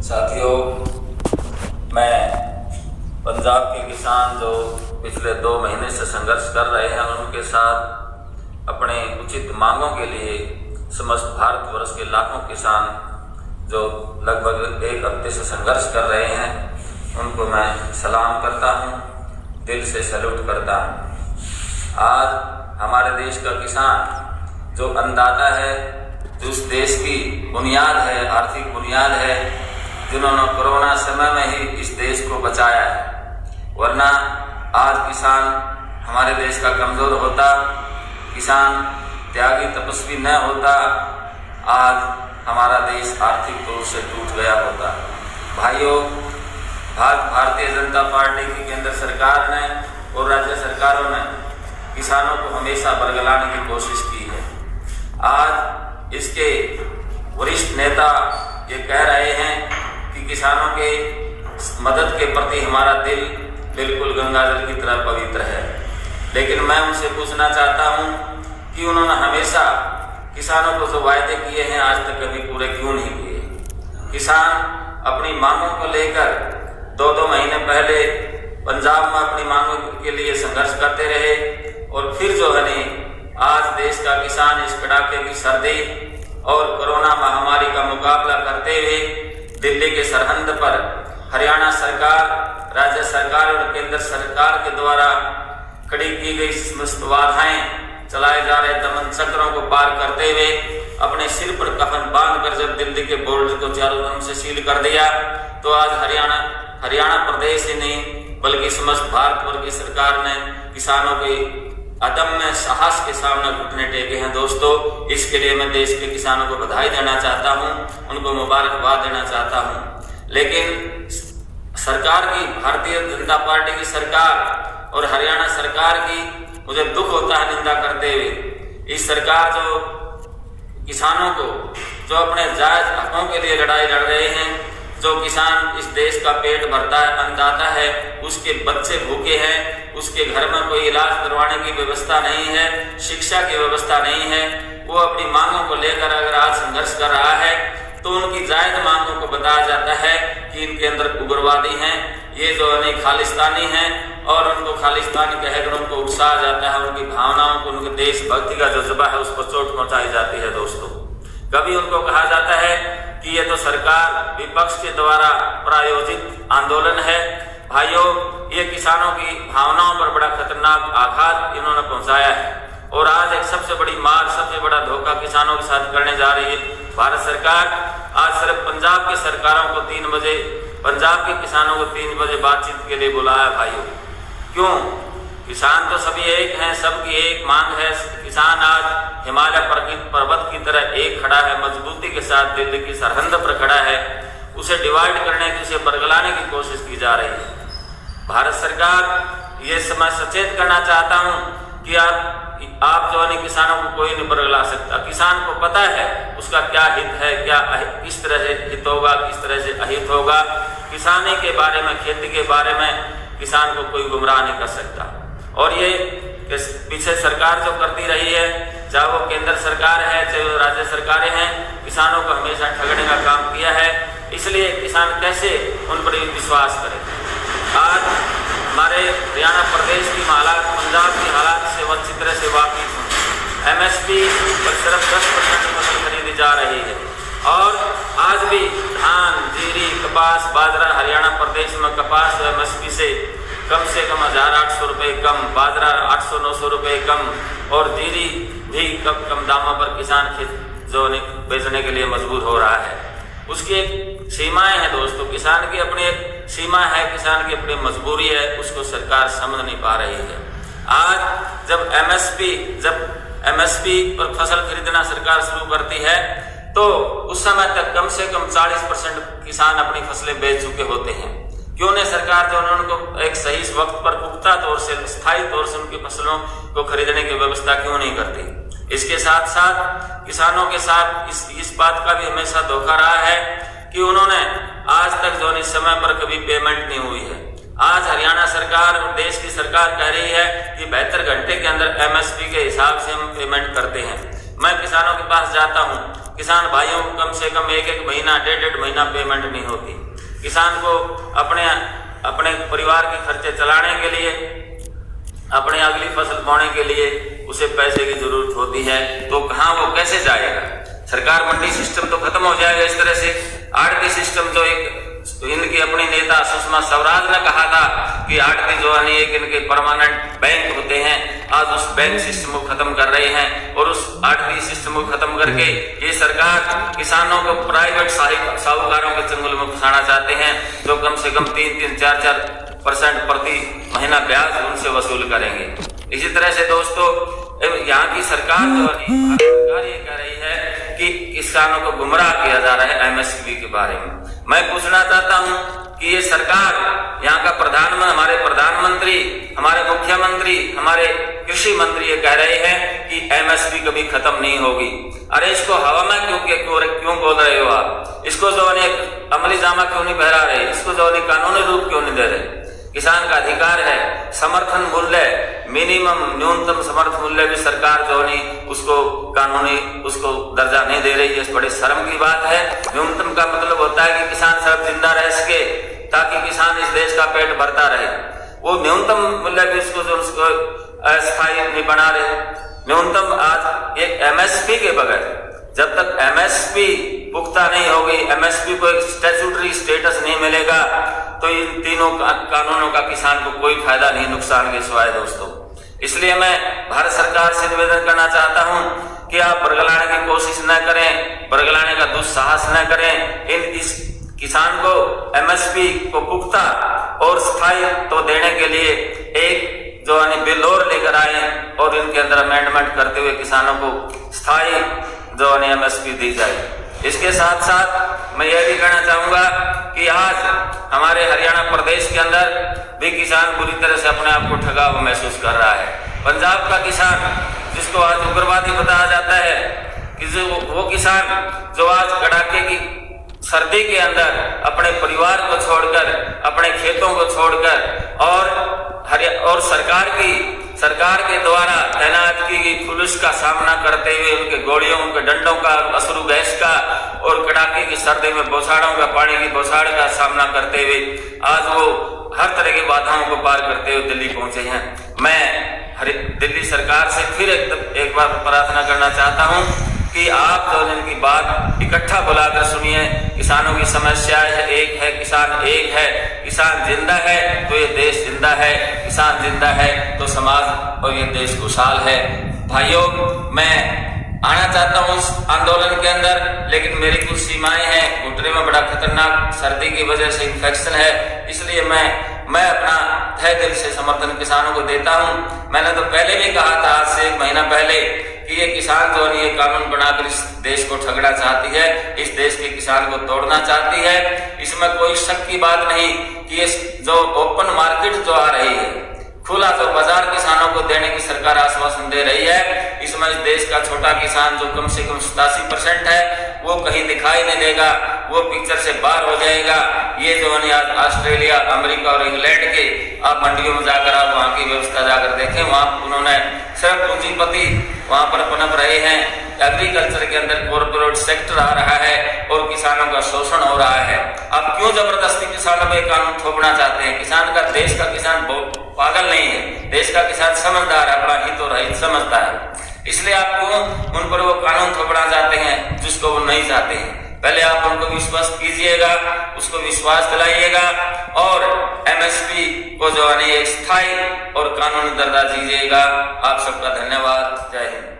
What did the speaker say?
साथियों, मैं पंजाब के किसान जो पिछले 2 महीने से संघर्ष कर रहे हैं, उनके साथ अपने उचित मांगों के लिए समस्त भारतवर्ष के लाखों किसान जो लगभग 1 हफ्ते से संघर्ष कर रहे हैं, उनको मैं सलाम करता हूं, दिल से सैल्यूट करता हूं। आज हमारे देश का किसान जो अन्नदाता है, जो उस देश की बुनियाद है, आर्थिक बुनियाद है, जिन्होंने कोरोना समय में ही इस देश को बचाया है, वरना आज किसान हमारे देश का कमजोर होता, किसान त्यागी तपस्वी न होता, आज हमारा देश आर्थिक तौर से टूट गया होता। भाइयों, भारतीय जनता पार्टी की केंद्र सरकार ने और राज्य सरकारों ने किसानों को हमेशा बरगलाने की कोशिश की है। आज इसके वरिष्ठ नेता ये कह रहे हैं कि किसानों के मदद के प्रति हमारा दिल बिल्कुल गंगाजल की तरह पवित्र है, लेकिन मैं उनसे पूछना चाहता हूं कि उन्होंने हमेशा किसानों को जो वायदे किए हैं आज तक कभी पूरे क्यों नहीं किए। किसान अपनी मांगों को लेकर 2 महीने पहले पंजाब में अपनी मांगों के लिए संघर्ष करते रहे और फिर जो है आज देश का किसान इस कड़ाके की सर्दी और कोरोना महामारी का मुकाबला करते हुए दिल्ली के सरहद पर हरियाणा सरकार, राज्य सरकार और केंद्र सरकार के द्वारा खड़ी की गई समस्त बाधाएं, चलाए जा रहे दमन चक्रों को पार करते हुए अपने सिर पर कफन बांधकर जब दिल्ली के बॉर्डर को चारों तरफ से सील कर दिया, तो आज हरियाणा प्रदेश ही नहीं बल्कि समस्त भारतवर्ष की सरकार ने किसानों के अदम्य साहस के सामने घुटने टेके हैं। दोस्तों, इसके लिए मैं देश के किसानों को बधाई देना चाहता हूं, उनको मुबारकबाद देना चाहता हूं। लेकिन सरकार की, भारतीय जनता पार्टी की सरकार और हरियाणा सरकार की मुझे दुख होता है निंदा करते हुए। इस सरकार जो किसानों को, जो अपने जायज हकों के लिए लड़ाई लड़ रहे हैं, जो किसान इस देश का पेट भरता है, अन्नदाता है, उसके बच्चे भूखे हैं, उसके घर में कोई इलाज करवाने की व्यवस्था नहीं है, शिक्षा की व्यवस्था नहीं है, वो अपनी मांगों को लेकर अगर आज संघर्ष कर रहा है तो उनकी जायज मांगों को बताया जाता है कि इनके अंदर उग्रवादी हैं, ये जो है खालिस्तानी हैं, और उनको खालिस्तानी कहकर उनको उकसाया जाता है, उनकी भावनाओं को, उनके देशभक्ति का जज्बा है उस पर चोट पहुंचाई जाती है। दोस्तों, कभी उनको कहा जाता है कि ये तो सरकार विपक्ष के द्वारा प्रायोजित आंदोलन है। भाइयों, ये किसानों की भावनाओं पर बड़ा खतरनाक आघात इन्होंने पहुंचाया है और आज एक सबसे बड़ी मार, सबसे बड़ा धोखा किसानों के साथ करने जा रही है भारत सरकार। आज सिर्फ पंजाब की सरकारों को 3 बजे, पंजाब के किसानों को 3 बजे बातचीत के लिए बुलाया। भाइयों, क्यों? किसान तो सभी एक हैं, सबकी एक मांग है। किसान आज हिमालय पर्वत की तरह एक खड़ा है, मजबूती के साथ दिल्ली की सरहद पर खड़ा है। उसे डिवाइड करने की, उसे बरगलाने की कोशिश की जा रही है। भारत सरकार, ये मैं सचेत करना चाहता हूं कि आप जो है किसानों को कोई नहीं बरगला सकता। किसान को पता है उसका क्या हित है, क्या किस तरह से हित होगा, किस तरह से अहित होगा। किसानी के बारे में, खेती के बारे में किसान को कोई गुमराह नहीं कर सकता। और ये पीछे सरकार जो करती रही है, चाहे वो केंद्र सरकार है, चाहे वो राज्य सरकारें हैं, किसानों को हमेशा ठगने का काम किया है। इसलिए किसान कैसे उन पर विश्वास करें। आज हमारे हरियाणा प्रदेश की हालात, पंजाब की हालात से वो अच्छी तरह से वाकिफ हैं। MSP पर सिर्फ 10% फसल खरीदी जा रही है और आज भी धान, जीरी, कपास, बाजरा, हरियाणा प्रदेश में कपास MSP से कम 1800 रुपये कम, बाजरा 800-900 रुपये कम और जीरी भी कम दामों पर किसान जो बेचने के लिए मजबूर हो रहा है। उसकी एक सीमाएं हैं दोस्तों, किसान की अपनी एक सीमा है, किसान की अपनी मजबूरी है, उसको सरकार समझ नहीं पा रही है। आज जब MSP पर फसल खरीदना सरकार शुरू करती है तो उस समय तक कम से कम 40% किसान अपनी फसलें बेच चुके होते हैं। क्यों नहीं सरकार जो उनको एक सही वक्त पर पुख्ता तौर से, स्थायी तौर से उनकी फसलों को खरीदने की व्यवस्था क्यों नहीं करती? इसके साथ साथ किसानों के साथ इस बात का भी हमेशा धोखा रहा है कि उन्होंने आज तक जो समय पर कभी पेमेंट नहीं हुई है। आज हरियाणा सरकार और देश की सरकार कह रही है कि 72 घंटे के अंदर MSP के हिसाब से हम पेमेंट करते हैं। मैं किसानों के पास जाता हूँ, किसान भाइयों को कम से कम एक महीना, डेढ़ महीना पेमेंट नहीं होती। किसान को अपने परिवार के खर्चे चलाने के लिए, अपने अगली फसल बोने के लिए उसे पैसे की जरूरत होती है, तो कहाँ वो कैसे जाएगा? सरकार मंडी सिस्टम तो खत्म हो जाएगा इस तरह से। आड़ती सिस्टम जो इनकी अपनी नेता सुषमा स्वराज ने कहा था कि आड़ती जो है एक इनके परमानेंट बैंक होते हैं, आज उस बैंक सिस्टम को खत्म कर रहे हैं और उस आड़ती सिस्टम को खत्म करके ये सरकार किसानों को प्राइवेट साहूकारों के चंगुल में फंसाना चाहते हैं, जो कम से कम 3-4% प्रति महीना ब्याज उनसे वसूल करेंगे। इसी तरह से दोस्तों, यहाँ की सरकार जो है ये कह रही है कि किसानों को गुमराह किया जा रहा है एमएसपी के बारे में। मैं पूछना चाहता हूँ कि ये सरकार, यहाँ का हमारे प्रधानमंत्री, हमारे मुख्यमंत्री, हमारे कृषि मंत्री ये कह रहे हैं कि एमएसपी कभी खत्म नहीं होगी। अरे इसको हवा में क्यों बोल रहे हो आप? इसको जो है अमली जामा क्यों नहीं पहरा रहे? इसको जो है कानूनी रूप क्यों नहीं दे रहे? किसान का अधिकार है। समर्थन मूल्य, मिनिमम न्यूनतम समर्थन मूल्य भी सरकार जो नहीं उसको कानूनी उसको दर्जा नहीं दे रही है। बड़ी शर्म की बात है। न्यूनतम का मतलब होता है कि किसान सब जिंदा रह सके, ताकि किसान इस देश का पेट भरता रहे। वो न्यूनतम मूल्य भी उसको अस्थायी नहीं बना रहे। न्यूनतम आज एक एमएसपी के बगैर, जब तक एमएसपी पुख्ता नहीं होगी, एमएसपी को एक स्टैट्यूटरी स्टेटस नहीं मिलेगा, तो इन तीनों कानूनों का किसान को कोई फायदा नहीं, नुकसान के सिवाय दोस्तों। इसलिए मैं भारत सरकार से निवेदन करना चाहता हूं कि आप बरगलाने की कोशिश न करें, बरगलाने का दुस्साहस न करें। इस किसान को एमएसपी को पुख्ता और स्थायी तो देने के लिए एक जो बिल और लेकर आए और इनके अंदर अमेंडमेंट करते हुए किसानों को स्थायी जो एमएसपी दी जाए। इसके साथ साथ मैं यह भी कहना चाहूंगा कि आज हमारे हरियाणा प्रदेश के अंदर भी किसान बुरी तरह से अपने आप को ठगा हुआ महसूस कर रहा है। पंजाब का किसान, जिसको आज उग्रवादी बताया जाता है, कि वो किसान जो आज कड़ाके की सर्दी के अंदर अपने परिवार को छोड़कर, अपने खेतों को छोड़कर और सरकार के द्वारा तैनात की गई पुलिस का सामना करते हुए, उनके गोलियों, उनके डंडों का, अश्रु गैस का और कड़ाके की सर्दी में बौछारों का, पानी की बौछार का सामना करते हुए आज वो हर तरह की बाधाओं को पार करते हुए दिल्ली पहुंचे हैं। मैं दिल्ली सरकार से फिर एक बार प्रार्थना करना चाहता हूं कि आप जो इनकी बात इकट्ठा बुलाकर सुनिए। किसानों की समस्या एक है, किसान एक है। किसान जिंदा है तो ये देश जिंदा है, किसान जिंदा है तो समाज और ये देश खुशहाल है। भाइयों, मैं आना चाहता हूँ उस आंदोलन के अंदर, लेकिन मेरी कुछ सीमाएं हैं। घुटने में बड़ा खतरनाक सर्दी की वजह से इन्फेक्शन है, इसलिए मैं अपना तहे दिल से समर्थन किसानों को देता हूँ। मैंने तो पहले भी कहा था, आज से 1 महीना पहले, कि ये किसान जो है ये कानून बनाकर इस देश को ठगना चाहती है, इस देश के किसान को तोड़ना चाहती है। इसमें कोई शक की बात नहीं कि ये जो ओपन मार्केट जो आ रही है, खुला जो बाजार किसानों को देने की सरकार आश्वासन दे रही है, इसमें इस देश का छोटा किसान जो कम से कम 87% है, वो कहीं दिखाई नहीं देगा, वो पिक्चर से बाहर हो जाएगा। ये जो है ऑस्ट्रेलिया, अमेरिका और इंग्लैंड के आप मंडियों में जाकर आप वहाँ की व्यवस्था जाकर देखें, वहाँ उन्होंने सिर्फ पूंजीपति वहाँ पर पनप रहे हैं। एग्रीकल्चर के अंदर कॉर्पोरेट सेक्टर आ रहा है और किसानों का शोषण हो रहा है। आप क्यों जबरदस्ती किसानों में कानून थोपना चाहते हैं? किसान का, देश का किसान पागल नहीं है, देश का किसान समझदार है, अपना हित और हित समझता है। इसलिए आप क्यों उन पर वो कानून थोपना चाहते हैं जिसको वो नहीं चाहते हैं? पहले आप उनको विश्वास कीजिएगा, उसको विश्वास दिलाइएगा और एमएसपी को जो है एक स्थायी और कानूनी दर्जा दीजिएगा। आप सबका धन्यवाद। जय हिंद।